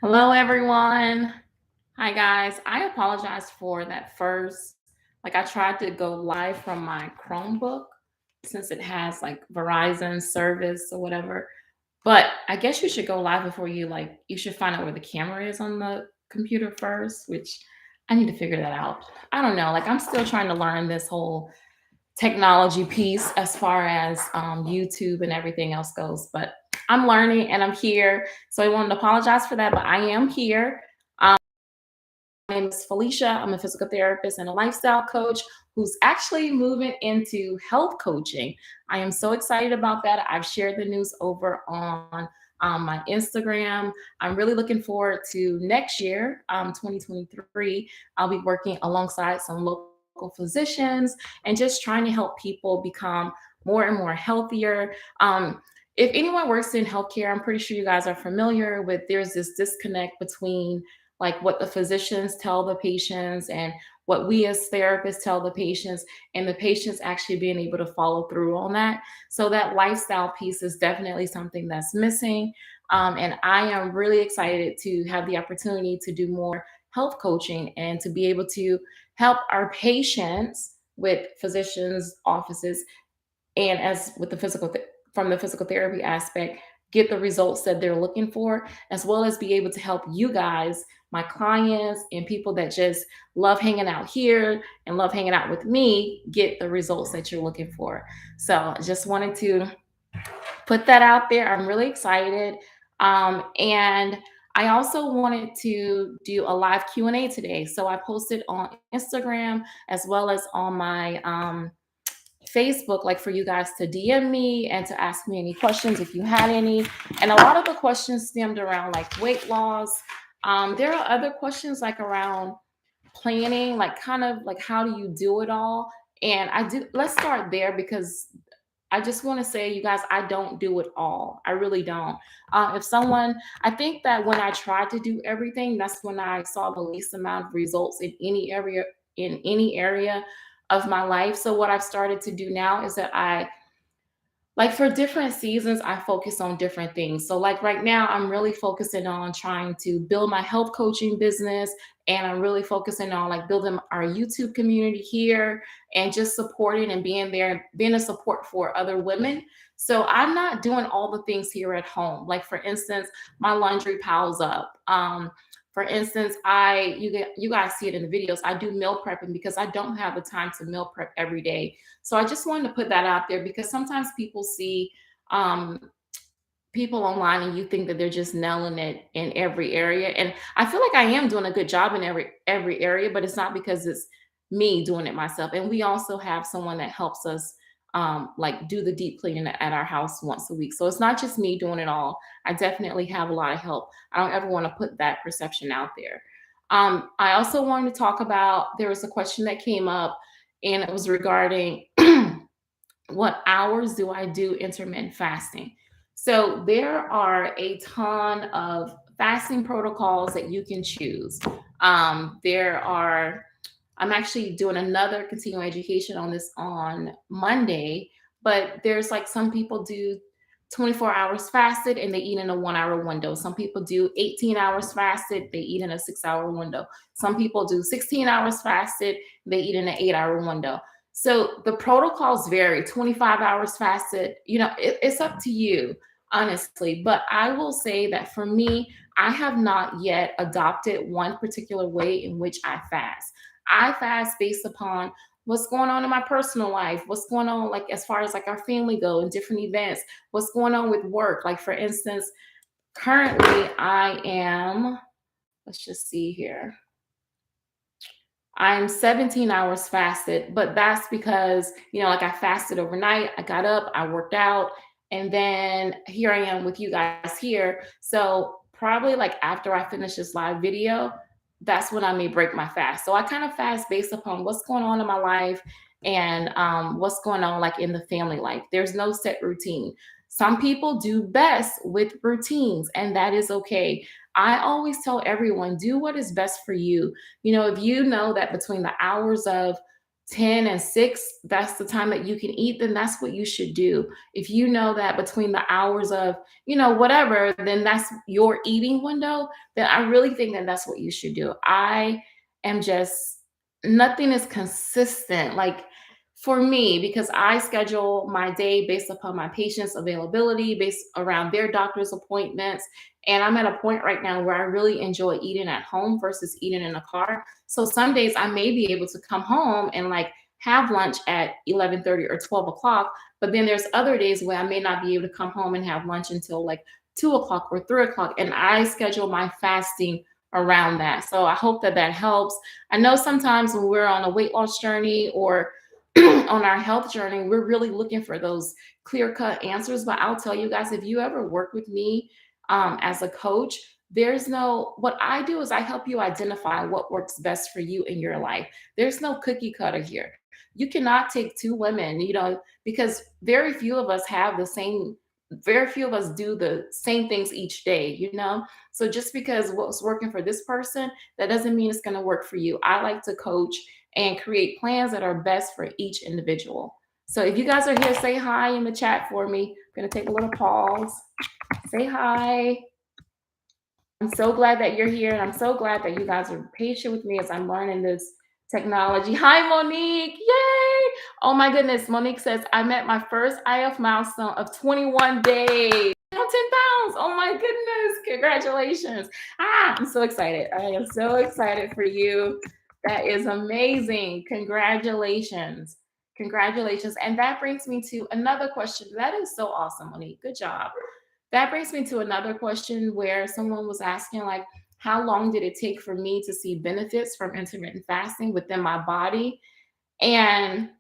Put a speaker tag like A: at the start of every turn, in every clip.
A: Hello, everyone. Hi, guys. I apologize for that first. I tried to go live from my Chromebook since it has Verizon service or whatever. But I guess you should go live before you should find out where the camera is on the computer first, which I need to figure that out. I don't know. I'm still trying to learn this whole technology piece as far as YouTube and everything else goes. But I'm learning and I'm here. So I wanted to apologize for that, but I am here. My name is Felicia. I'm a physical therapist and a lifestyle coach who's actually moving into health coaching. I am so excited about that. I've shared the news over on my Instagram. I'm really looking forward to next year, 2023. I'll be working alongside some local physicians and just trying to help people become more and more healthier. If anyone works in healthcare, I'm pretty sure you guys are familiar with there's this disconnect between what the physicians tell the patients and what we as therapists tell the patients, and the patients actually being able to follow through on that. So that lifestyle piece is definitely something that's missing. And I am really excited to have the opportunity to do more health coaching and to be able to help our patients with physicians offices and as with the from the physical therapy aspect, get the results that they're looking for, as well as be able to help you guys, my clients and people that just love hanging out here and love hanging out with me, get the results that you're looking for. So I just wanted to put that out there. I'm really excited. And I also wanted to do a live Q&A today. So I posted on Instagram as well as on my Facebook, for you guys to DM me and to ask me any questions if you had any. And a lot of the questions stemmed around weight loss. There are other questions around planning, kind of how do you do it all? And let's start there because I just want to say, you guys, I don't do it all. I really don't. I think that when I tried to do everything, that's when I saw the least amount of results in any area of my life. So what I've started to do now is that for different seasons, I focus on different things. So, right now, I'm really focusing on trying to build my health coaching business. And I'm really focusing on building our YouTube community here and just supporting and being there, being a support for other women. So, I'm not doing all the things here at home. For instance, my laundry piles up. For instance, you guys see it in the videos. I do meal prepping because I don't have the time to meal prep every day. So I just wanted to put that out there because sometimes people see um, people online and you think that they're just nailing it in every area. And I feel like I am doing a good job in every area, but it's not because it's me doing it myself. And we also have someone that helps us do the deep cleaning at our house once a week. So it's not just me doing it all. I definitely have a lot of help. I don't ever want to put that perception out there. I also wanted to talk about there was a question that came up and it was regarding what hours do I do intermittent fasting? So there are a ton of fasting protocols that you can choose. I'm actually doing another continuing education on this on Monday, but there's some people do 24 hours fasted and they eat in a 1 hour window. Some people do 18 hours fasted, they eat in a 6 hour window. Some people do 16 hours fasted, they eat in an 8 hour window. So the protocols vary. 25 hours fasted, it's up to you, honestly. But I will say that for me, I have not yet adopted one particular way in which I fast. I fast based upon what's going on in my personal life, what's going on as far as our family go and different events, what's going on with work. For instance, currently I am, let's just see here. I'm 17 hours fasted, but that's because, I fasted overnight. I got up, I worked out, and then here I am with you guys here. So, probably after I finish this live video, that's when I may break my fast. So, I kind of fast based upon what's going on in my life and what's going on in the family life. There's no set routine. Some people do best with routines, and that is okay. I always tell everyone do what is best for you. If you know that between the hours of 10 and 6, that's the time that you can eat, then that's what you should do. If you know that between the hours of, whatever, then that's your eating window, then I really think that that's what you should do. I am just, nothing is consistent. Like for me, because I schedule my day based upon my patient's availability, based around their doctor's appointments. And I'm at a point right now where I really enjoy eating at home versus eating in a car. So some days I may be able to come home and like have lunch at 11:30 or 12 o'clock. But then there's other days where I may not be able to come home and have lunch until like 2 o'clock or 3 o'clock. And I schedule my fasting around that. So I hope that that helps. I know sometimes when we're on a weight loss journey or on our health journey, we're really looking for those clear cut answers. But I'll tell you guys, if you ever work with me as a coach, there's no, what I do is I help you identify what works best for you in your life. There's no cookie cutter here. You cannot take two women, because very few of us have the same, very few of us do the same things each day. So just because what's working for this person, that doesn't mean it's going to work for you. I like to coach and create plans that are best for each individual. So if you guys are here, say hi in the chat for me. I'm going to take a little pause. Say hi. I'm so glad that you're here, and I'm so glad that you guys are patient with me as I'm learning this technology. Hi, Monique. Yay. Oh my goodness. Monique says, I met my first IF milestone of 21 days. Down 10 pounds. Oh my goodness. Congratulations. I'm so excited. I am so excited for you. That is amazing. Congratulations. Congratulations. And that brings me to another question. That is so awesome, Monique. Good job. That brings me to another question where someone was asking, like, how long did it take for me to see benefits from intermittent fasting within my body? And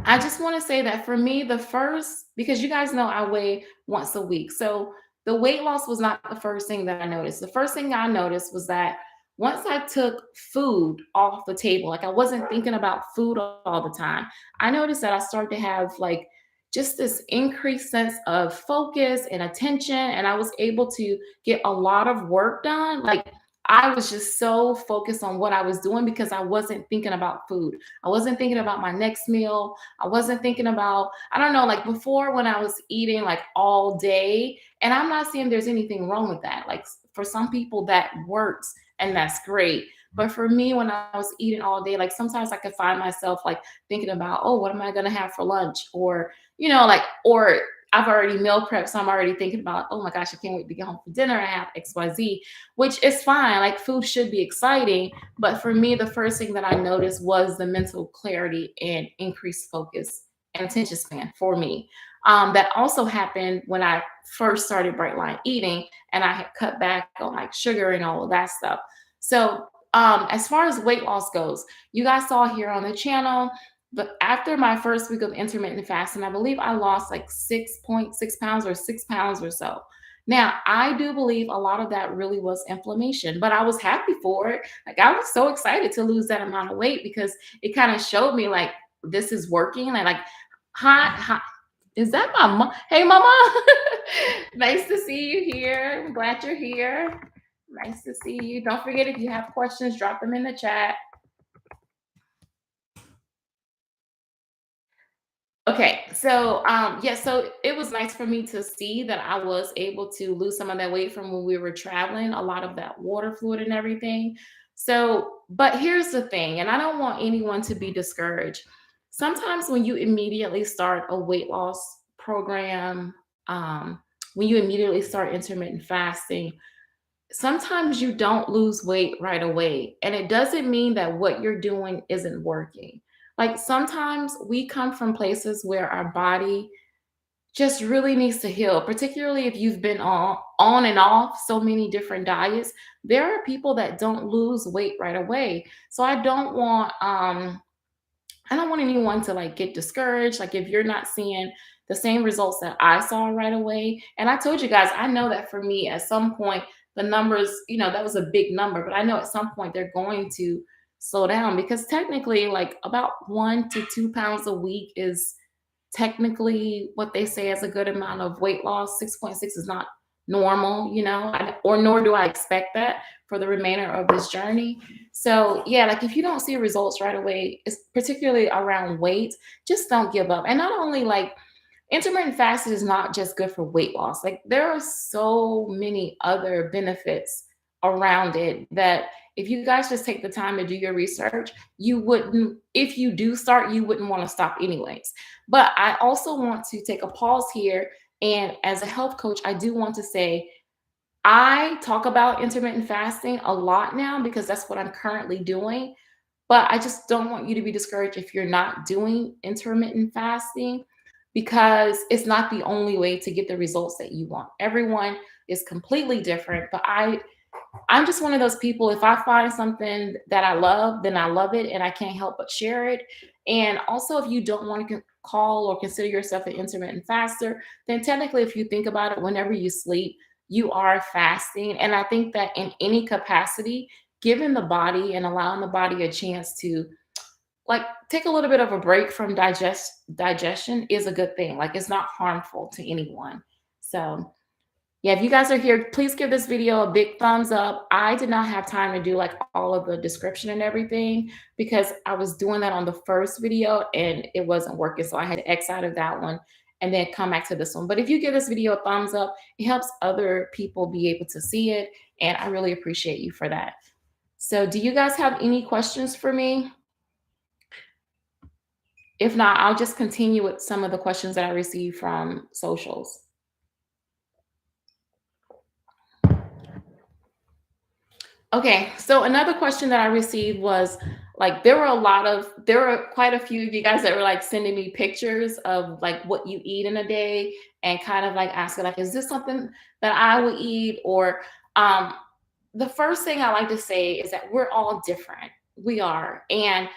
A: I just want to say that for me, the first, because you guys know I weigh once a week. So the weight loss was not the first thing that I noticed. The first thing I noticed was that once I took food off the table, like I wasn't thinking about food all the time, I noticed that I started to have like just this increased sense of focus and attention. And I was able to get a lot of work done. Like I was just so focused on what I was doing because I wasn't thinking about food. I wasn't thinking about my next meal. I wasn't thinking about, I don't know, like before when I was eating like all day, and I'm not saying there's anything wrong with that. Like for some people that works and that's great. But for me, when I was eating all day, like sometimes I could find myself like thinking about, oh, what am I going to have for lunch? Or, or I've already meal prepped. So I'm already thinking about, oh my gosh, I can't wait to get home for dinner. I have XYZ, which is fine. Like food should be exciting. But for me, the first thing that I noticed was the mental clarity and increased focus and attention span for me. That also happened when I first started Bright Line Eating and I had cut back on like sugar and all of that stuff. So as far as weight loss goes, you guys saw here on the channel, but after my first week of intermittent fasting, I believe I lost like 6.6 pounds or 6 pounds or so. Now, I do believe a lot of that really was inflammation, but I was happy for it. Like I was so excited to lose that amount of weight because it kind of showed me like this is working. And like, hi, is that my mom? Hey, mama. Nice to see you here. I'm glad you're here. Nice to see you. Don't forget, if you have questions, drop them in the chat. Okay, so yeah, so it was nice for me to see that I was able to lose some of that weight from when we were traveling, a lot of that water fluid and everything. So, but here's the thing, and I don't want anyone to be discouraged. Sometimes when you immediately start a weight loss program, when you immediately start intermittent fasting, sometimes you don't lose weight right away. And it doesn't mean that what you're doing isn't working. Like sometimes we come from places where our body just really needs to heal, particularly if you've been on and off so many different diets. There are people that don't lose weight right away. So I don't want anyone to like get discouraged. Like if you're not seeing the same results that I saw right away. And I told you guys, I know that for me at some point, the numbers, that was a big number, but I know at some point they're going to slow down because technically like about 1 to 2 pounds a week is technically what they say is a good amount of weight loss. 6.6 is not normal, or nor do I expect that for the remainder of this journey. So yeah, like if you don't see results right away, it's particularly around weight, just don't give up. And not only like intermittent fasting is not just good for weight loss. Like there are so many other benefits around it that if you guys just take the time to do your research, you wouldn't, if you do start, you wouldn't want to stop anyways. But I also want to take a pause here. And as a health coach, I do want to say I talk about intermittent fasting a lot now because that's what I'm currently doing. But I just don't want you to be discouraged if you're not doing intermittent fasting because it's not the only way to get the results that you want. Everyone is completely different, but I'm just one of those people. If I find something that I love, then I love it and I can't help but share it. And also, if you don't want to call or consider yourself an intermittent faster, then technically, if you think about it, whenever you sleep, you are fasting. And I think that in any capacity, giving the body and allowing the body a chance to like take a little bit of a break from digestion is a good thing. Like it's not harmful to anyone. So yeah, if you guys are here, please give this video a big thumbs up. I did not have time to do like all of the description and everything because I was doing that on the first video and it wasn't working. So I had to X out of that one and then come back to this one. But if you give this video a thumbs up, it helps other people be able to see it. And I really appreciate you for that. So do you guys have any questions for me? If not, I'll just continue with some of the questions that I received from socials. Okay, so another question that I received was like there were quite a few of you guys that were like sending me pictures of like what you eat in a day and kind of like asking like, is this something that I would eat? Or um the first thing I like to say is that we're all different. We are. And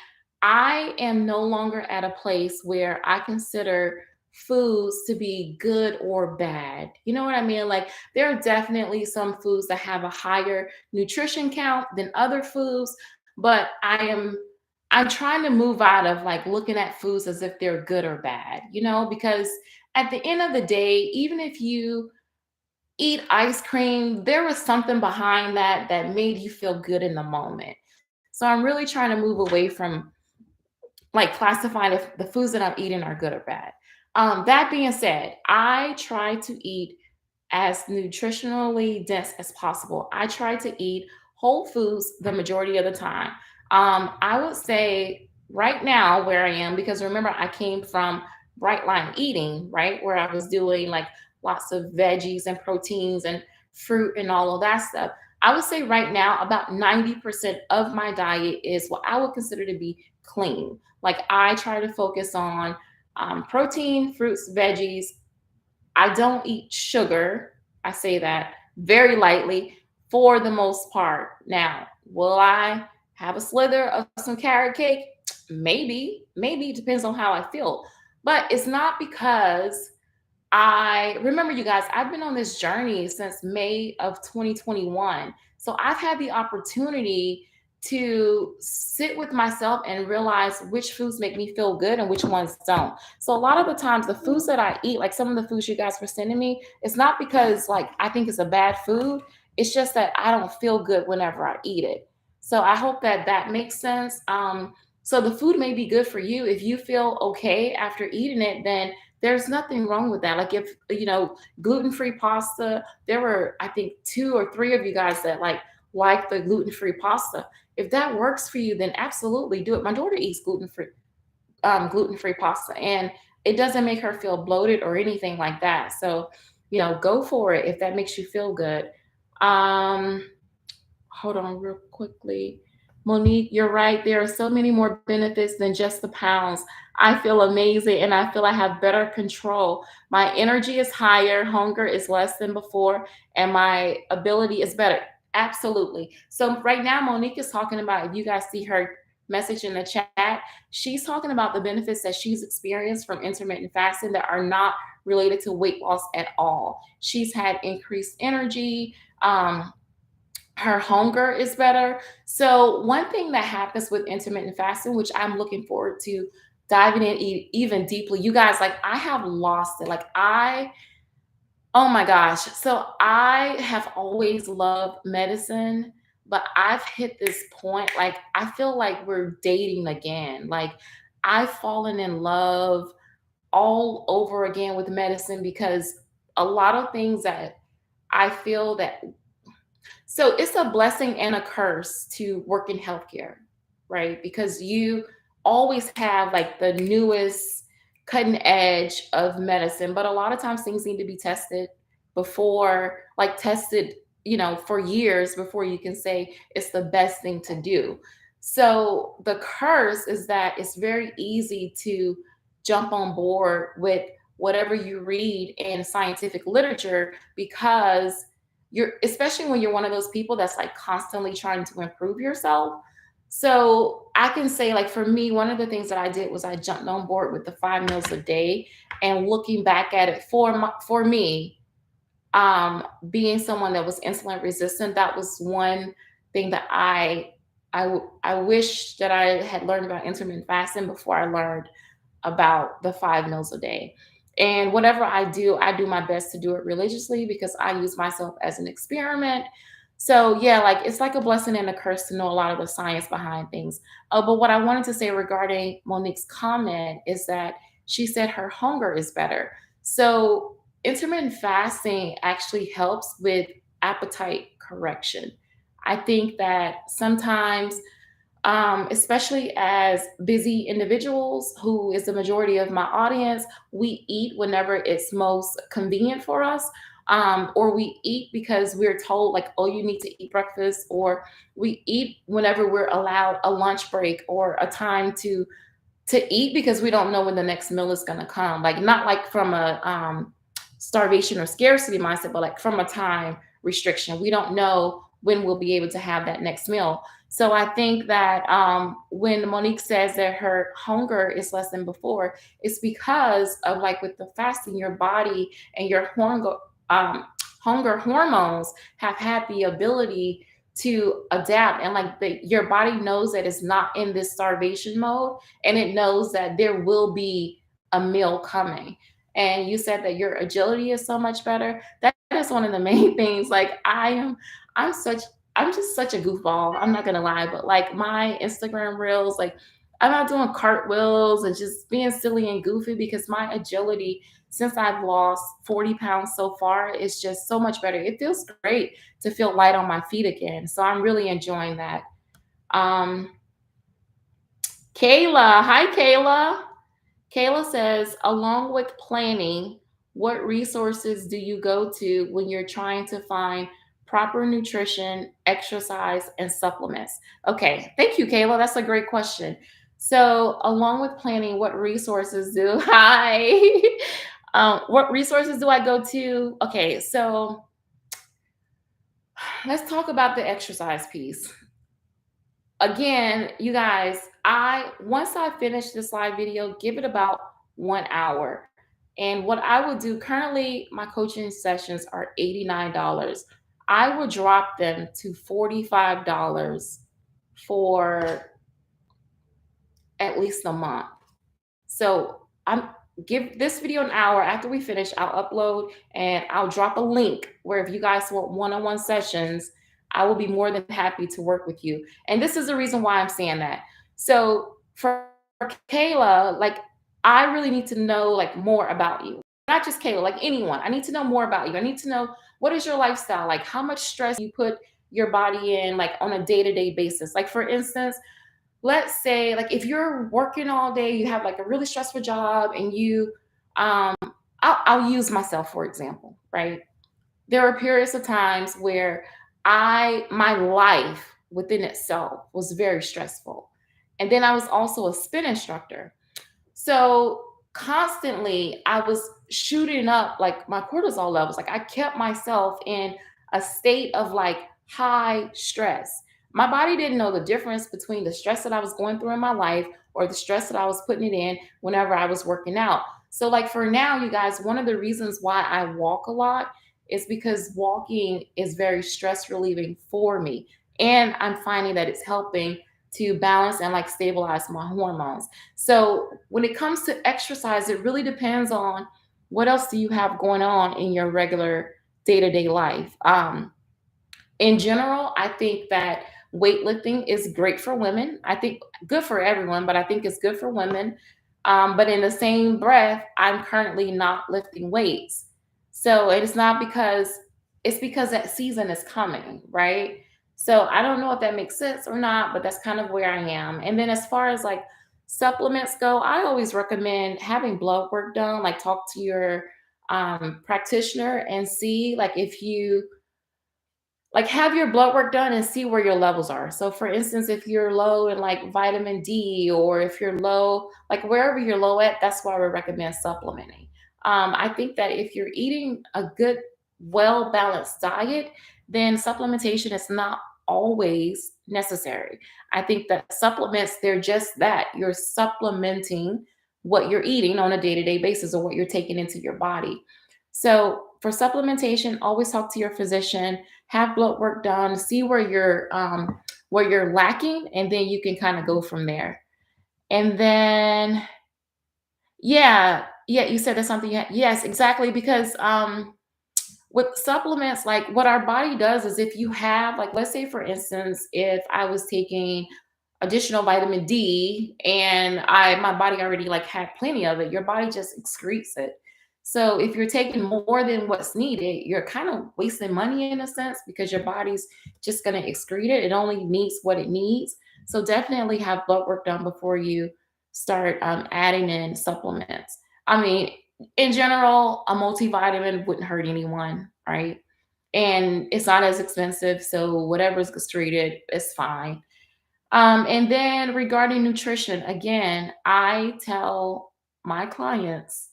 A: I am no longer at a place where I consider foods to be good or bad. You know what I mean? Like there are definitely some foods that have a higher nutrition count than other foods, but I'm trying to move out of like looking at foods as if they're good or bad, you know, because at the end of the day, even if you eat ice cream, there was something behind that that made you feel good in the moment. So I'm really trying to move away from like classifying if the foods that I'm eating are good or bad. That being said, I try to eat as nutritionally dense as possible. I try to eat whole foods the majority of the time. I would say right now where I am, because remember I came from bright line eating, right, where I was doing like lots of veggies and proteins and fruit and all of that stuff. I would say right now about 90% of my diet is what I would consider to be clean. Like I try to focus on protein, fruits, veggies. I don't eat sugar. I say that very lightly for the most part. Now, will I have a slither of some carrot cake? Maybe it depends on how I feel. But it's not because I remember you guys, I've been on this journey since May of 2021. So I've had the opportunity to sit with myself and realize which foods make me feel good and which ones don't. So a lot of the times the foods that I eat, like some of the foods you guys were sending me, it's not because like I think it's a bad food. It's just that I don't feel good whenever I eat it. So I hope that that makes sense. So the food may be good for you. If you feel okay after eating it, then there's nothing wrong with that. Like if, you know, gluten-free pasta, there were, I think, two or three of you guys that like the gluten-free pasta. If that works for you, then absolutely do it. My daughter eats gluten-free pasta and it doesn't make her feel bloated or anything like that. So, you know, go for it if that makes you feel good. Um, Hold on real quickly. Monique, you're right. There are so many more benefits than just the pounds. I feel amazing and I feel I have better control. My energy is higher, hunger is less than before, and my ability is better. Absolutely. So, right now, Monique is talking about, if you guys see her message in the chat, she's talking about the benefits that she's experienced from intermittent fasting that are not related to weight loss at all. She's had increased energy. Her hunger is better. So one thing that happens with intermittent fasting, which I'm looking forward to diving in even deeply, you guys, like I have lost it. Oh my gosh. So I have always loved medicine. but I've hit this point, like, I feel like we're dating again. Like, I've fallen in love all over again with medicine because a lot of things that I feel that so it's a blessing and a curse to work in healthcare, right? Because you always have like the newest cutting edge of medicine, but a lot of times things need to be tested before, like tested, for years before you can say it's the best thing to do. So the curse is that it's very easy to jump on board with whatever you read in scientific literature because you're especially when you're one of those people that's like constantly trying to improve yourself. So I can say, like, for me, one of the things that I did was I jumped on board with the 5 meals a day. And looking back at it for me, being someone that was insulin resistant, that was one thing that I wish that I had learned about intermittent fasting before I learned about the 5 meals a day. And whatever I do my best to do it religiously because I use myself as an experiment. So yeah, like it's like a blessing and a curse to know a lot of the science behind things. But what I wanted to say regarding Monique's comment is that she said her hunger is better. So intermittent fasting actually helps with appetite correction. I think that sometimes especially as busy individuals, who is the majority of my audience, we eat whenever it's most convenient for us. Or we eat because we're told, like, oh, you need to eat breakfast, or we eat whenever we're allowed a lunch break or a time to eat because we don't know when the next meal is going to come. Like, not like from a starvation or scarcity mindset, but like from a time restriction. We don't know when we'll be able to have that next meal. So I think that when Monique says that her hunger is less than before, it's because of, like, with the fasting, your body and your um, hunger hormones have had the ability to adapt, and like your body knows that it's not in this starvation mode, and it knows that there will be a meal coming. And you said that your agility is so much better. That is one of the main things. Like, I'm such I'm just such a goofball. I'm not gonna lie, but like my Instagram reels, like I'm not doing cartwheels and just being silly and goofy because my agility, since I've lost 40 pounds so far, is just so much better. It feels great to feel light on my feet again. So I'm really enjoying that. Um, Kayla, hi Kayla. Kayla says, along with planning, what resources do you go to when you're trying to find proper nutrition, exercise, and supplements? Okay, thank you, Kayla. That's a great question. So, along with planning, what resources do I what resources do I go to? Okay, so let's talk about the exercise piece. Again, you guys, I once I finish this live video, give it about 1 hour. And what I will do currently, my coaching sessions are $89. I will drop them to $45 for at least a month. So I'm give this video an hour. After we finish, I'll upload and I'll drop a link where if you guys want one-on-one sessions, I will be more than happy to work with you. And this is the reason why I'm saying that. So for Kayla, like, I really need to know like more about you. Not just Kayla, like anyone. I need to know more about you. I need to know, what is your lifestyle like? How much stress you put your body in, like on a day-to-day basis. Like, for instance, let's say, like, if you're working all day, you have like a really stressful job, and you I'll use myself for example, right? There are periods of times where my life within itself was very stressful, and then I was also a spin instructor. So constantly I was shooting up like my cortisol levels. Like, I kept myself in a state of like high stress. My body didn't know the difference between the stress that I was going through in my life or the stress that I was putting it in whenever I was working out. So, like, for now, you guys, one of the reasons why I walk a lot is because walking is very stress relieving for me. And I'm finding that it's helping to balance and like stabilize my hormones. So when it comes to exercise, it really depends on what else do you have going on in your regular day-to-day life. In general, I think that weightlifting is great for women. I think good for everyone, but I think it's good for women. But in the same breath, I'm currently not lifting weights. So it's not because it's because that season is coming, right? So I don't know if that makes sense or not, but that's kind of where I am. And then as far as like supplements go, I always recommend having blood work done, like talk to your practitioner and see like if you like have your blood work done and see where your levels are. So for instance, if you're low in like vitamin D or if you're low, like wherever you're low at, that's why we recommend supplementing. I think that if you're eating a good, well balanced diet, then supplementation is not always necessary. I think that supplements, they're just that. You're supplementing what you're eating on a day to day basis or what you're taking into your body. So for supplementation, always talk to your physician, have blood work done, see where you're lacking, and then you can kind of go from there. And then yeah, yeah, you said that's something. Yes, exactly. Because with supplements, like what our body does is if you have, like, let's say for instance, if I was taking additional vitamin D and I my body already like had plenty of it, your body just excretes it. So if you're taking more than what's needed, you're kind of wasting money in a sense because your body's just going to excrete it. It only needs what it needs. So definitely have blood work done before you start adding in supplements. I mean, in general, a multivitamin wouldn't hurt anyone, right? And it's not as expensive, so whatever's treated is fine. And then regarding nutrition, again, I tell my clients,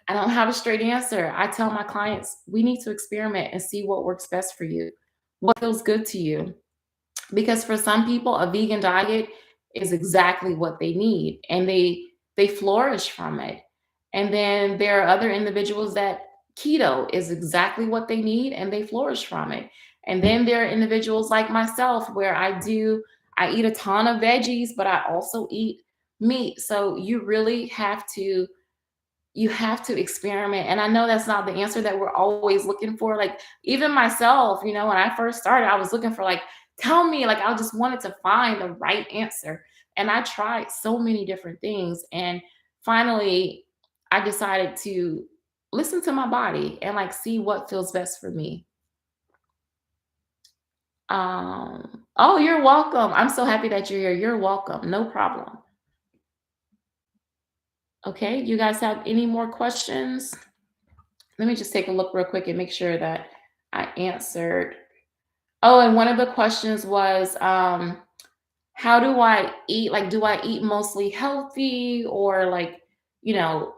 A: I don't have a straight answer. I tell my clients, we need to experiment and see what works best for you, what feels good to you, because for some people a vegan diet is exactly what they need and they flourish from it. And then there are other individuals that keto is exactly what they need and they flourish from it. And then there are individuals like myself where I eat a ton of veggies but I also eat meat. So you have to experiment. And I know that's not the answer that we're always looking for. Like even myself, when I first started, I was looking for like, tell me, like I just wanted to find the right answer. And I tried so many different things. And finally, I decided to listen to my body and like see what feels best for me. Oh, you're welcome. I'm so happy that you're here. You're welcome. No problem. Okay. You guys have any more questions? Let me just take a look real quick and make sure that I answered. Oh, and one of the questions was, how do I eat? Like, do I eat mostly healthy or like, you know,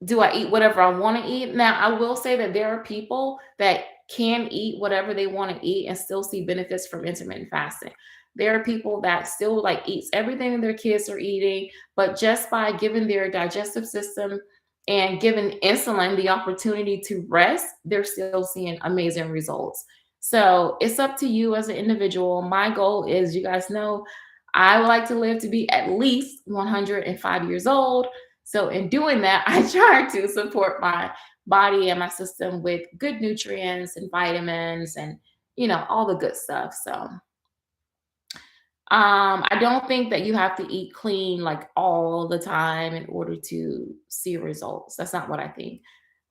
A: do I eat whatever I want to eat? Now, I will say that there are people that can eat whatever they want to eat and still see benefits from intermittent fasting. There are people that still like eats everything their kids are eating, but just by giving their digestive system and giving insulin the opportunity to rest, they're still seeing amazing results. So it's up to you as an individual. My goal is, you guys know, I would like to live to be at least 105 years old. So in doing that, I try to support my body and my system with good nutrients and vitamins and all the good stuff. So I don't think that you have to eat clean like all the time in order to see results. That's not what I think.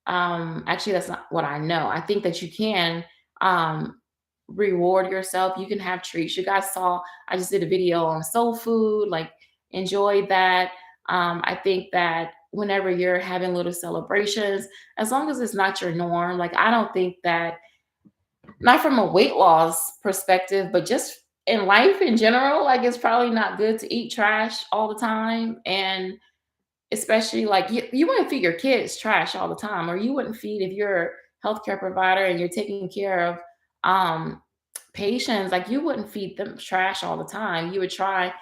A: Actually, that's not what I know. I think that you can um, reward yourself. You can have treats. You guys saw, I just did a video on soul food, like enjoy that. I think that whenever you're having little celebrations, as long as it's not your norm, like I don't think that, not from a weight loss perspective, but just in life in general, like it's probably not good to eat trash all the time. And especially like you wouldn't feed your kids trash all the time, or you wouldn't feed if you're a healthcare provider and you're taking care of um, patients, like you wouldn't feed them trash all the time. You would try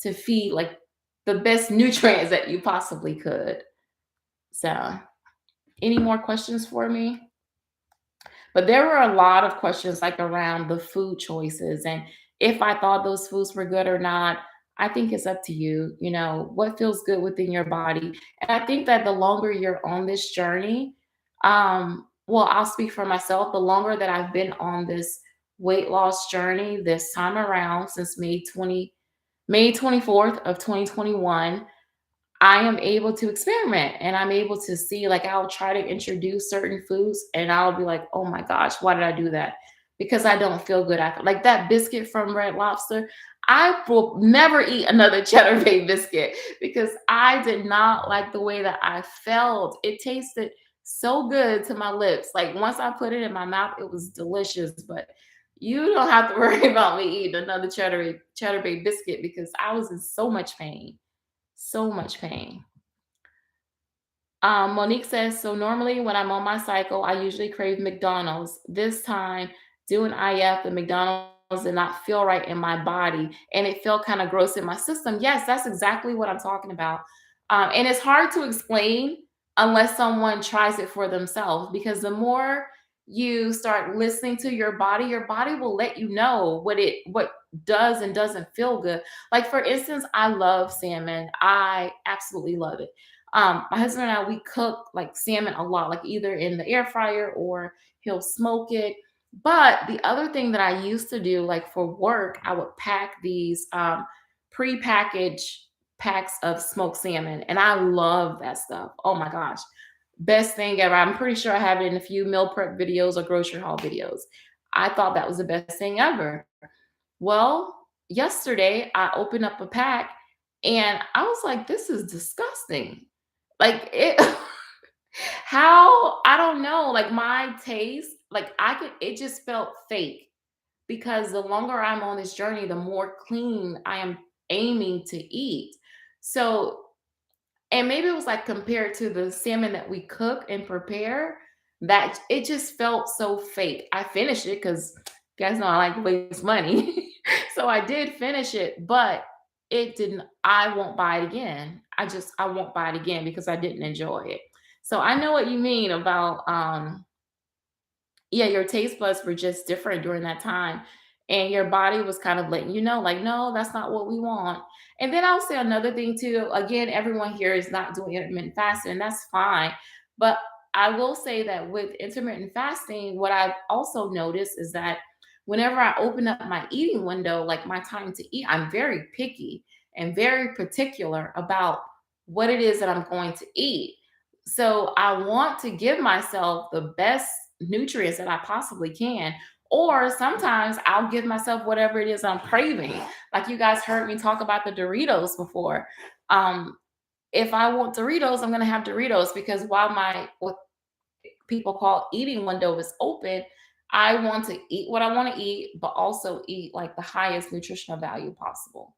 A: to feed like the best nutrients that you possibly could. So, any more questions for me? But there were a lot of questions like around the food choices and if I thought those foods were good or not. I think it's up to you, what feels good within your body. And I think that the longer you're on this journey, Well, I'll speak for myself. The longer that I've been on this weight loss journey this time around, since May 24th of 2021, I am able to experiment and I'm able to see, like, I'll try to introduce certain foods and I'll be like, oh my gosh, why did I do that? Because I don't feel good after. Like that biscuit from Red Lobster, I will never eat another Cheddar Bay biscuit because I did not like the way that I felt. It tasted so good to my lips. Like once I put it in my mouth, it was delicious. But you don't have to worry about me eating another Cheddar Bay biscuit because I was in so much pain. So much pain. Monique says, so normally when I'm on my cycle, I usually crave McDonald's. This time, doing IF, the McDonald's did not feel right in my body and it felt kind of gross in my system. Yes, that's exactly what I'm talking about. And it's hard to explain unless someone tries it for themselves because the more you start listening to your body will let you know what does and doesn't feel good. Like for instance, I love salmon. I absolutely love it. My husband and I, we cook like salmon a lot, like either in the air fryer or he'll smoke it. But the other thing that I used to do, like for work, I would pack these pre-packaged packs of smoked salmon, and I love that stuff. Oh my gosh, best thing ever. I'm pretty sure I have it in a few meal prep videos or grocery haul videos. I thought that was the best thing ever. Well, yesterday I opened up a pack and I was like, this is disgusting. Like it how I don't know, like my taste, like I could it just felt fake because the longer I'm on this journey, the more clean I am aiming to eat. So, and maybe it was like compared to the salmon that we cook and prepare, that it just felt so fake. I finished it because you guys know I like to waste money. So I did finish it, but it didn't, I won't buy it again. I won't buy it again because I didn't enjoy it. So I know what you mean about yeah, your taste buds were just different during that time. And your body was kind of letting you know, like, no, that's not what we want. And then I'll say another thing too. Again, everyone here is not doing intermittent fasting, and that's fine. But I will say that with intermittent fasting, what I've also noticed is that whenever I open up my eating window, like my time to eat, I'm very picky and very particular about what it is that I'm going to eat. So I want to give myself the best nutrients that I possibly can. Or sometimes I'll give myself whatever it is I'm craving. Like you guys heard me talk about the Doritos before. Um, if I want Doritos, I'm gonna have Doritos because while my what people call eating window is open, I want to eat what I want to eat, but also eat like the highest nutritional value possible.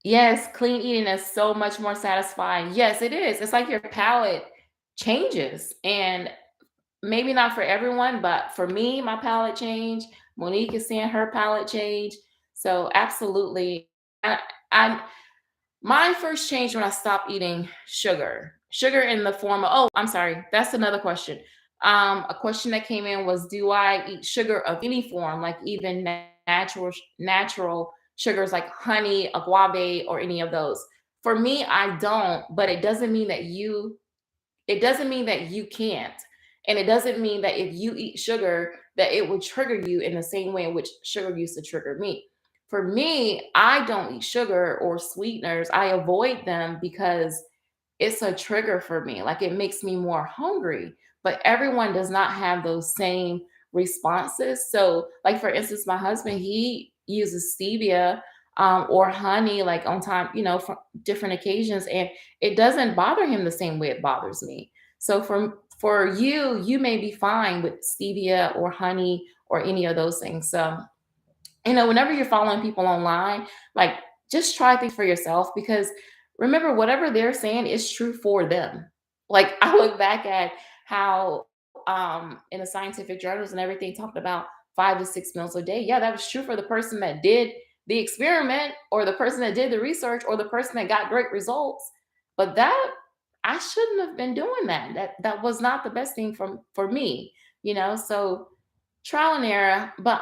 A: Yes, clean eating is so much more satisfying. Yes, it is. It's like your palate changes. And maybe not for everyone, but for me, my palate changed. Monique is seeing her palate change. So absolutely. I mine first changed when I stopped eating sugar. Sugar in the form of, oh, I'm sorry, that's another question. A question that came in was, do I eat sugar of any form, like even natural sugars like honey, agave, or any of those? For me, I don't, but it doesn't mean that you can't. And it doesn't mean that if you eat sugar, that it would trigger you in the same way in which sugar used to trigger me. For me, I don't eat sugar or sweeteners. I avoid them because it's a trigger for me. Like it makes me more hungry. But everyone does not have those same responses. So, like for instance, my husband, he uses stevia or honey, like on time, for different occasions, and it doesn't bother him the same way it bothers me. So for you, you may be fine with stevia or honey or any of those things. So whenever you're following people online, like just try things for yourself because remember, whatever they're saying is true for them. Like I look back at how in the scientific journals and everything talked about 5 to 6 meals a day. Yeah, that was true for the person that did the experiment or the person that did the research or the person that got great results. But that I shouldn't have been doing that. That was not the best thing for me. So trial and error. But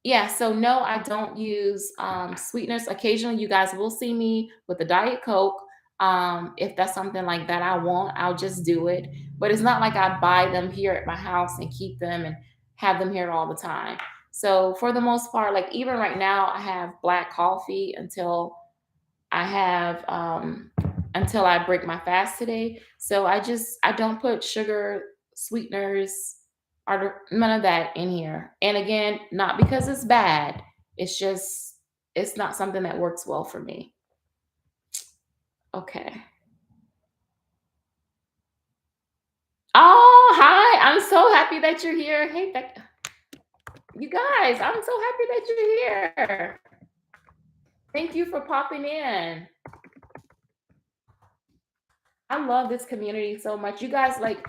A: yeah, so no, I don't use sweeteners. Occasionally, you guys will see me with a Diet Coke. If that's something like that I want, I'll just do it. But it's not like I buy them here at my house and keep them and have them here all the time. So for the most part, like even right now, I have black coffee I have until I break my fast today. So I don't put sugar, sweeteners, or none of that in here. And again, not because it's bad. It's just it's not something that works well for me. Okay. Oh, hi. I'm so happy that you're here. Hey, you guys, I'm so happy that you're here. Thank you for popping in. I love this community so much. You guys like,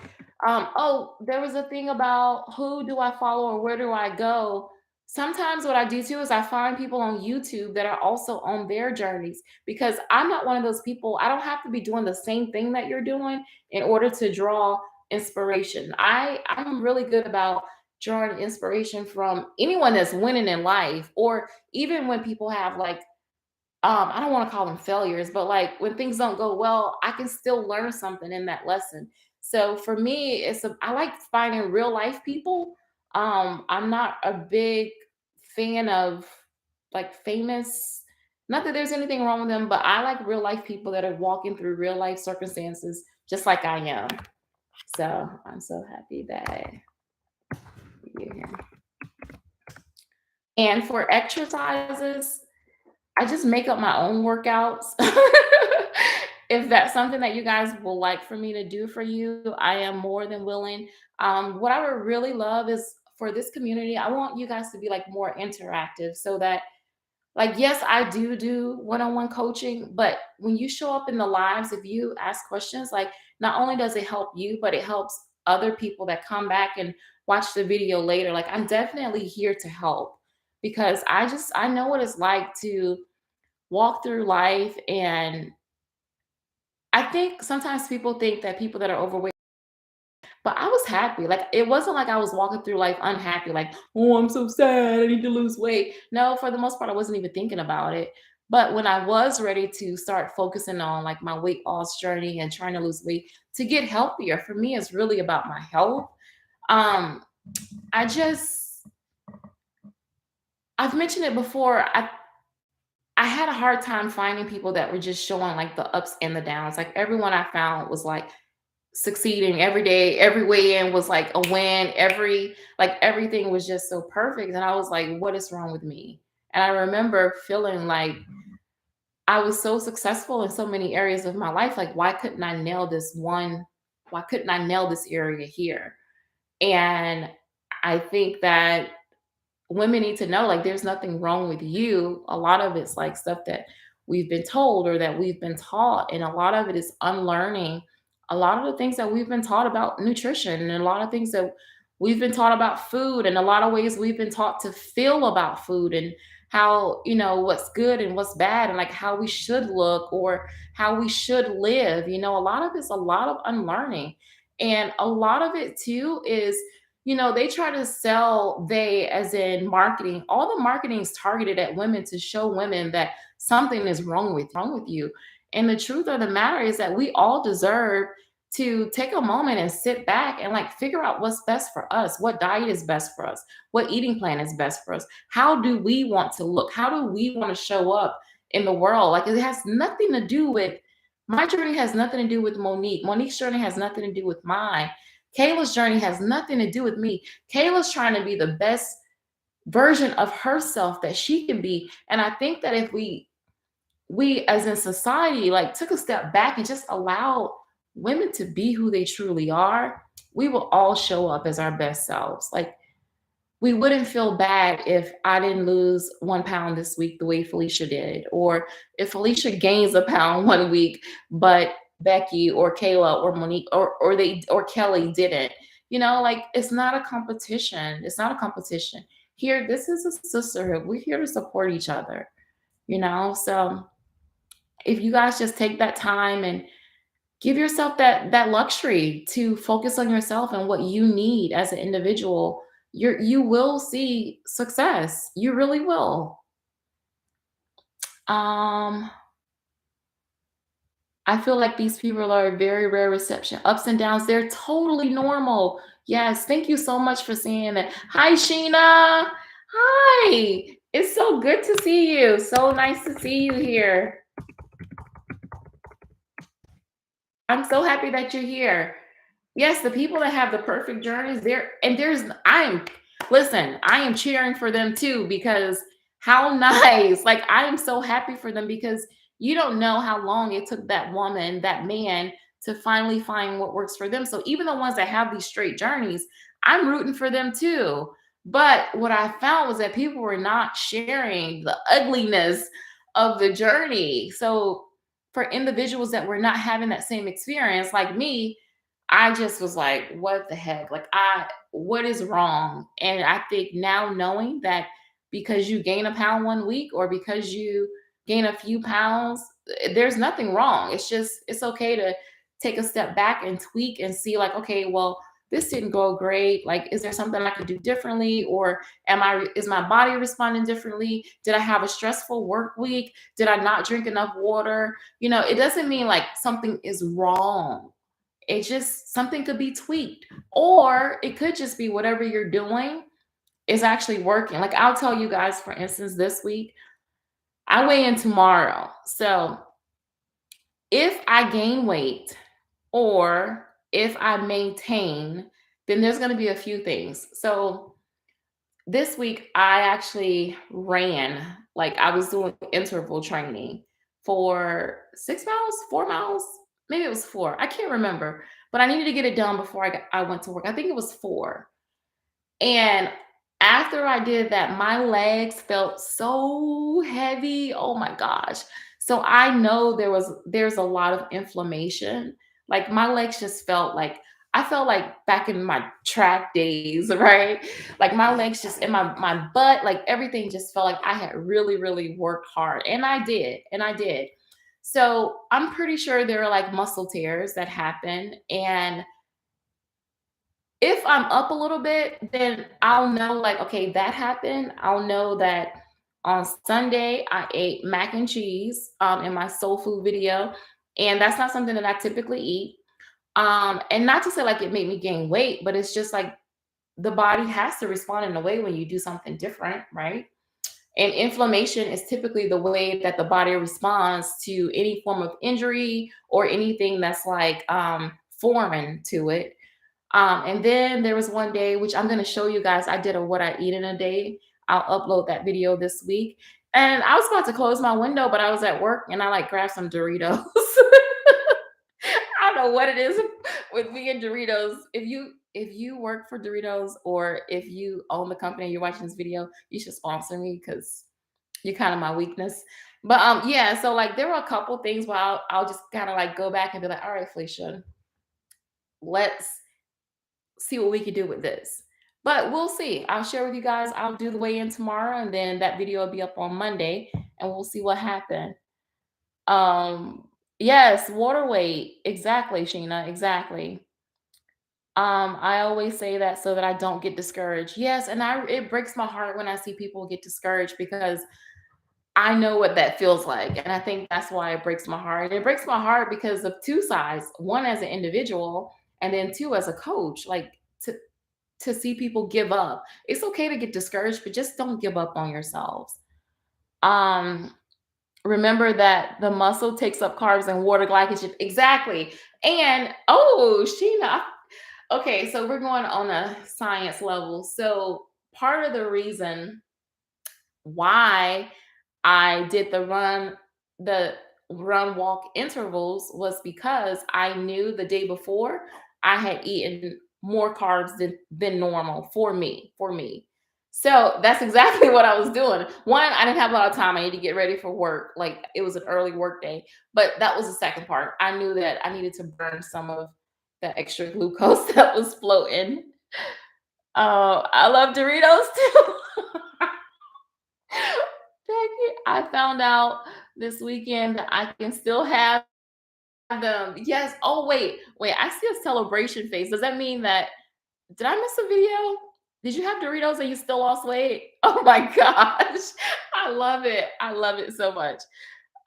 A: oh, there was a thing about who do I follow or where do I go? Sometimes what I do too is I find people on YouTube that are also on their journeys because I'm not one of those people. I don't have to be doing the same thing that you're doing in order to draw inspiration. I'm really good about drawing inspiration from anyone that's winning in life or even when people have like I don't want to call them failures, but like when things don't go well, I can still learn something in that lesson. So for me, I like finding real life people. I'm not a big fan of like famous, not that there's anything wrong with them, but I like real life people that are walking through real life circumstances just like I am. So I'm so happy that you're here. And for exercises, I just make up my own workouts. If that's something that you guys will like for me to do for you, I am more than willing. What I would really love is for this community, I want you guys to be like more interactive so that like yes, I do one-on-one coaching, but when you show up in the lives, if you ask questions, like not only does it help you, but it helps other people that come back and watch the video later. Like I'm definitely here to help because I know what it's like to walk through life. And I think sometimes people think that people that are overweight, but I was happy. Like it wasn't like I was walking through life unhappy, like, oh, I'm so sad. I need to lose weight. No, for the most part, I wasn't even thinking about it. But when I was ready to start focusing on like my weight loss journey and trying to lose weight to get healthier, for me, it's really about my health. Um, I just I've mentioned it before. I had a hard time finding people that were just showing like the ups and the downs. Like everyone I found was like succeeding every day, every weigh in was like a win, everything was just so perfect. And I was like, what is wrong with me? And I remember feeling like I was so successful in so many areas of my life. Like, why couldn't I nail this one? Why couldn't I nail this area here? And I think that women need to know like there's nothing wrong with you. A lot of it's like stuff that we've been told or that we've been taught. And a lot of it is unlearning a lot of the things that we've been taught about nutrition and a lot of things that we've been taught about food and a lot of ways we've been taught to feel about food and how, what's good and what's bad and like how we should look or how we should live. A lot of it's a lot of unlearning. And a lot of it too is they try to sell they as in marketing. All the marketing is targeted at women to show women that something is wrong with you. And the truth of the matter is that we all deserve to take a moment and sit back and like figure out what's best for us, what diet is best for us, what eating plan is best for us. How do we want to look? How do we want to show up in the world? Like it has nothing to do with my journey has nothing to do with Monique. Monique's journey has nothing to do with mine. Kayla's journey has nothing to do with me. Kayla's trying to be the best version of herself that she can be. And I think that if we as in society like took a step back and just allowed women to be who they truly are, we will all show up as our best selves. Like we wouldn't feel bad if I didn't lose 1 pound this week the way Felicia did, or if Felicia gains a pound one week, but Becky or Kayla or Monique or Kelly didn't. Like it's not a competition. It's not a competition. Here, this is a sisterhood. We're here to support each other. So if you guys just take that time and give yourself that luxury to focus on yourself and what you need as an individual, you will see success. You really will. um I feel like these people are very rare reception. Ups and downs, they're totally normal. Yes, thank you so much for saying that. Hi, Sheena. Hi. It's so good to see you. So nice to see you here. I'm so happy that you're here. Yes, the people that have the perfect journeys, there and there's I am listen, I am cheering for them too because how nice. Like I am so happy for them because you don't know how long it took that woman, that man to finally find what works for them. So even the ones that have these straight journeys, I'm rooting for them too. But what I found was that people were not sharing the ugliness of the journey. So for individuals that were not having that same experience like me, I just was like, what the heck? Like, what is wrong? And I think now knowing that because you gain a pound 1 week or because you gain a few pounds, there's nothing wrong. It's just, it's okay to take a step back and tweak and see, like, okay, well, this didn't go great. Like, is there something I could do differently? Or is my body responding differently? Did I have a stressful work week? Did I not drink enough water? It doesn't mean like something is wrong. It's just something could be tweaked, or it could just be whatever you're doing is actually working. Like I'll tell you guys, for instance, this week, I weigh in tomorrow. So if I gain weight or if I maintain, then there's going to be a few things. So this week, I actually ran, like I was doing interval training for 6 miles, 4 miles, maybe it was four. I can't remember, but I needed to get it done before I went to work. I think it was four. And after I did that, my legs felt so heavy. Oh my gosh. So I know there's a lot of inflammation. Like my legs just felt like I felt like back in my track days, right? Like my legs just in my butt, like everything just felt like I had really, really worked hard. And I did. And I did. So I'm pretty sure there are like muscle tears that happen. And if I'm up a little bit, then I'll know like, okay, that happened. I'll know that on Sunday I ate mac and cheese in my soul food video. And that's not something that I typically eat. And not to say like it made me gain weight, but it's just like the body has to respond in a way when you do something different, right? And inflammation is typically the way that the body responds to any form of injury or anything that's like foreign to it. And then there was one day, which I'm going to show you guys, I did a what I eat in a day. I'll upload that video this week. And I was about to close my window, but I was at work and I like grabbed some Doritos. I don't know what it is with me and Doritos. If you work for Doritos or if you own the company and you're watching this video, you should sponsor me because you're kind of my weakness. But yeah, so like there were a couple things where I'll just kind of like go back and be like, all right, Felicia, let's see what we can do with this. But we'll see. I'll share with you guys. I'll do the weigh in tomorrow, and then that video will be up on Monday, and we'll see what happened. Um, yes, water weight. Exactly, Sheena. Exactly. I always say that so that I don't get discouraged. Yes, and it breaks my heart when I see people get discouraged because I know what that feels like. And I think that's why it breaks my heart. It breaks my heart because of two sides. One as an individual, and then two as a coach. Like to see people give up. It's okay to get discouraged, but just don't give up on yourselves. Um, Remember that the muscle takes up carbs and water glycogen. Exactly. And oh, Sheena. Okay, so we're going on a science level. So part of the reason why I did the run walk intervals was because I knew the day before I had eaten more carbs than normal for me. So that's exactly what I was doing. One, I didn't have a lot of time. I needed to get ready for work. Like it was an early work day. But that was the second part. I knew that I needed to burn some of the extra glucose that was floating. Oh, I love Doritos too. Dang it. I found out this weekend that I can still have them. Yes. Oh, wait. I see a celebration face. Does that mean that did I miss a video? Did you have Doritos and you still lost weight? Oh my gosh. I love it. I love it so much.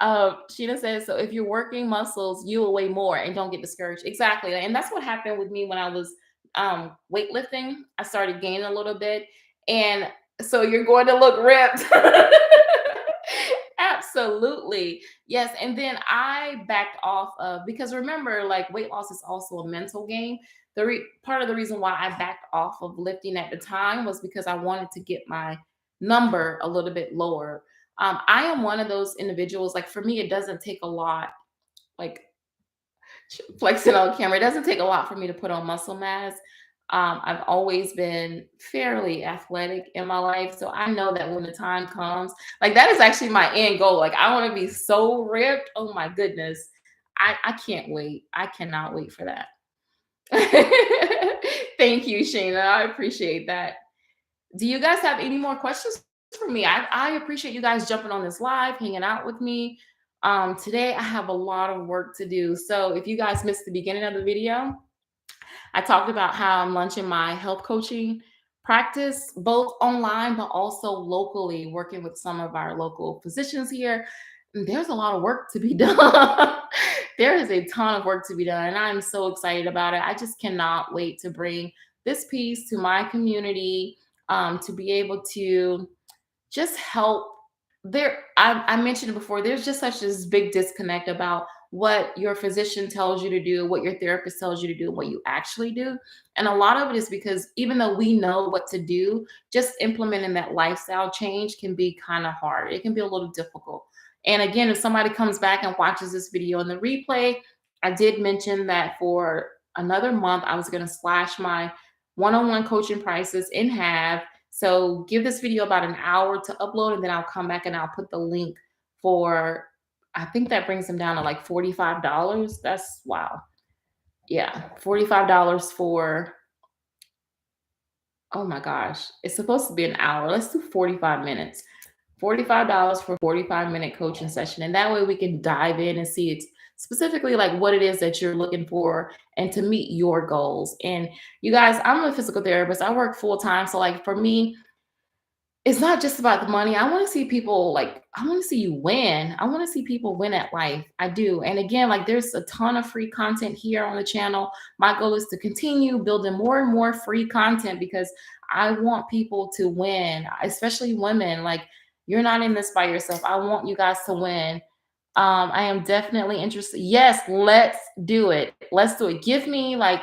A: Sheena says, so if you're working muscles, you will weigh more and don't get discouraged. Exactly. And that's what happened with me when I was weightlifting. I started gaining a little bit. And so you're going to look ripped. Absolutely. Yes. And then I backed off of, because remember, like weight loss is also a mental game. Part of the reason why I backed off of lifting at the time was because I wanted to get my number a little bit lower. I am one of those individuals, like for me, it doesn't take a lot, like flexing on camera, it doesn't take a lot for me to put on muscle mass. I've always been fairly athletic in my life. So I know that when the time comes, like that is actually my end goal. Like I want to be so ripped. Oh my goodness. I can't wait. I cannot wait for that. Thank you, Shayna. I appreciate that. Do you guys have any more questions for me? I appreciate you guys jumping on this live, hanging out with me. Today I have a lot of work to do. So if you guys missed the beginning of the video, I talked about how I'm launching my health coaching practice, both online, but also locally, working with some of our local physicians here. And there's a lot of work to be done. There is a ton of work to be done, and I'm so excited about it. I just cannot wait to bring this piece to my community, to be able to just help. I mentioned it before, there's just such this big disconnect about what your physician tells you to do, what your therapist tells you to do, what you actually do. And a lot of it is because even though we know what to do, just implementing that lifestyle change can be kind of hard. It can be a little difficult. And again, if somebody comes back and watches this video in the replay, I did mention that for another month I was going to slash my one-on-one coaching prices in half. So give this video about an hour to upload, and then I'll come back and I'll put the link for, I think that brings them down to like $45. That's wow. Yeah, $45 for, oh my gosh, it's supposed to be an hour. Let's do 45 minutes. $45 for 45-minute coaching session. And that way we can dive in and see it's specifically like what it is that you're looking for and to meet your goals. And you guys, I'm a physical therapist. I work full time. So like for me, it's not just about the money. I want to see people like, I want to see you win. I want to see people win at life. I do. And again, like there's a ton of free content here on the channel. My goal is to continue building more and more free content because I want people to win, especially women. Like you're not in this by yourself. I want you guys to win. I am definitely interested. Yes, let's do it. Let's do it. Give me like,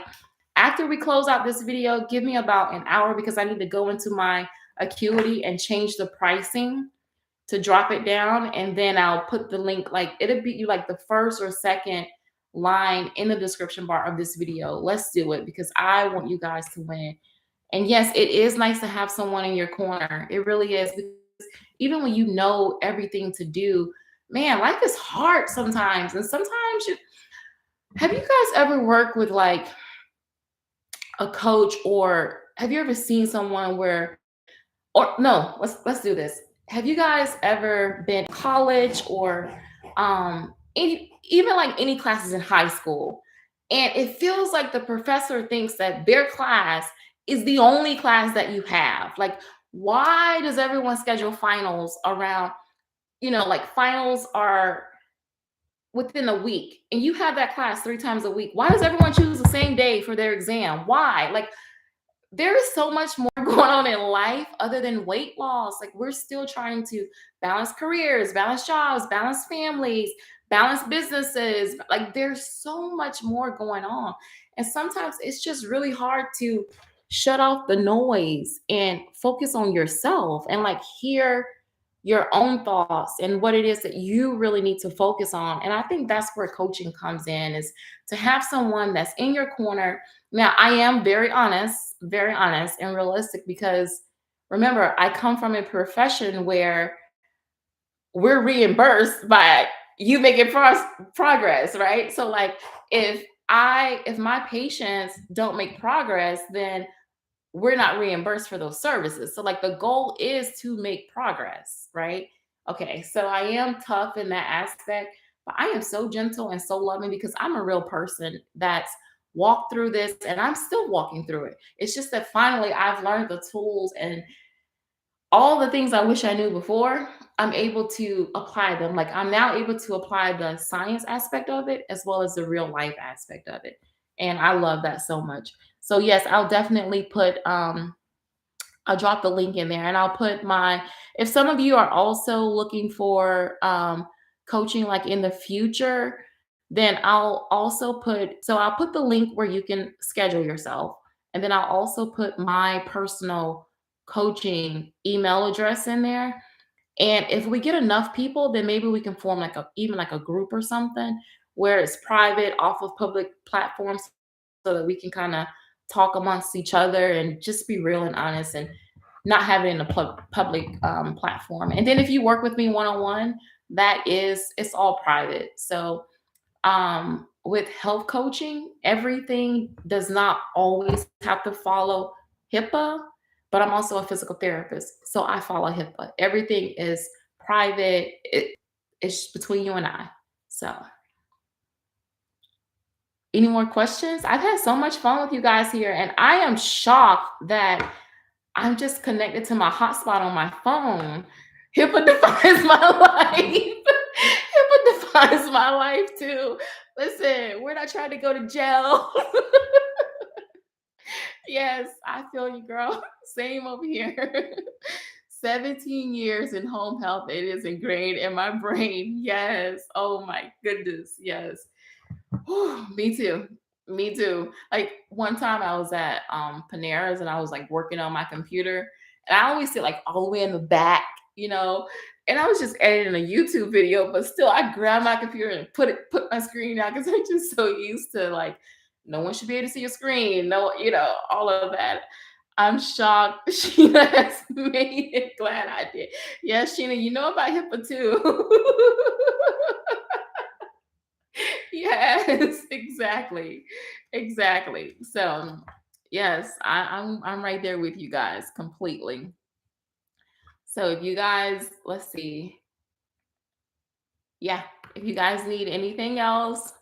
A: after we close out this video, give me about an hour because I need to go into my Acuity and change the pricing to drop it down. And then I'll put the link, like it'll be like the first or second line in the description bar of this video. Let's do it because I want you guys to win. And yes, it is nice to have someone in your corner. It really is. Because even when you know everything to do, man, life is hard sometimes. And sometimes have you guys ever worked with like a coach, or have you ever seen someone where, or no, let's do this. Have you guys ever been in college or even like any classes in high school, and it feels like the professor thinks that their class is the only class that you have? Like, why does everyone schedule finals around, like finals are within a week and you have that class 3 times a week? Why does everyone choose the same day for their exam? Why? Like, there is so much more going on in life other than weight loss. Like we're still trying to balance careers, balance jobs, balance families, balance businesses. Like there's so much more going on. And sometimes it's just really hard to shut off the noise and focus on yourself and like hear your own thoughts and what it is that you really need to focus on. And I think that's where coaching comes in, is to have someone that's in your corner. Now, I am very honest and realistic because remember, I come from a profession where we're reimbursed by you making progress, right? So like if my patients don't make progress, then we're not reimbursed for those services. So like the goal is to make progress, right? Okay, so I am tough in that aspect, but I am so gentle and so loving because I'm a real person that's walked through this and I'm still walking through it. It's just that finally I've learned the tools and all the things I wish I knew before, I'm able to apply them. Like I'm now able to apply the science aspect of it as well as the real life aspect of it. And I love that so much. So yes, I'll definitely put I'll drop the link in there and I'll put my, if some of you are also looking for coaching like in the future, then I'll also put, so I'll put the link where you can schedule yourself. And then I'll also put my personal coaching email address in there. And if we get enough people, then maybe we can form like a, even like a group or something where it's private off of public platforms so that we can kind of talk amongst each other and just be real and honest and not have it in a public platform. And then if you work with me one-on-one, that is, it's all private. So with health coaching, everything does not always have to follow HIPAA, but I'm also a physical therapist, so I follow HIPAA. Everything is private. It's between you and I. So, any more questions? I've had so much fun with you guys here, and I am shocked that I'm just connected to my hotspot on my phone. HIPAA defines my life. HIPAA defines my life too. Listen, we're not trying to go to jail. Yes, I feel you, girl. Same over here. 17 years in home health, it is ingrained in my brain. Yes. Oh my goodness. Yes. Me too. Me too. Like one time I was at Panera's and I was like working on my computer and I always sit like all the way in the back, you know, and I was just editing a YouTube video, but still I grabbed my computer and put my screen down because I'm just so used to like no one should be able to see your screen. No, you know, all of that. I'm shocked Sheena has made it. Glad I did. Yes, Sheena, you know about HIPAA too. Yes, exactly. Exactly. So, yes, I'm right there with you guys completely. So, if you guys, let's see. Yeah, if you guys need anything else,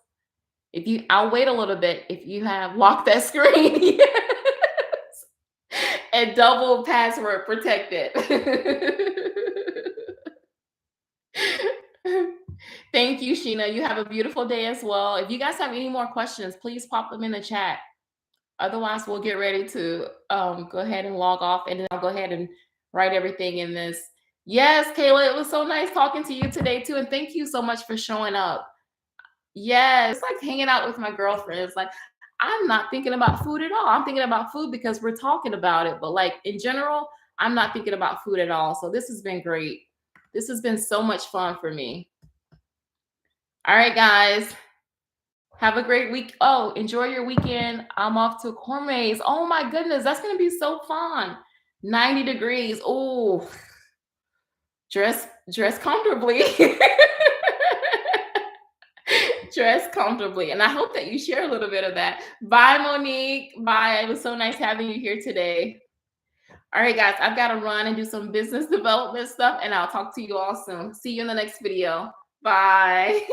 A: if you I'll wait a little bit if you have locked that screen. Yes. And double password protected. Thank you, Sheena. You have a beautiful day as well. If you guys have any more questions, please pop them in the chat. Otherwise, we'll get ready to go ahead and log off, and then I'll go ahead and write everything in this. Yes, Kayla, it was so nice talking to you today too, and thank you so much for showing up. Yes, it's like hanging out with my girlfriends. Like I'm not thinking about food at all. I'm thinking about food because we're talking about it, but like in general, I'm not thinking about food at all. So this has been great. This has been so much fun for me. All right, guys. Have a great week. Oh, enjoy your weekend. I'm off to Cormets. Oh my goodness, that's gonna be so fun. 90 degrees. Oh, dress comfortably. Dress comfortably. And I hope that you share a little bit of that. Bye, Monique. Bye. It was so nice having you here today. All right, guys, I've got to run and do some business development stuff, and I'll talk to you all soon. See you in the next video. Bye.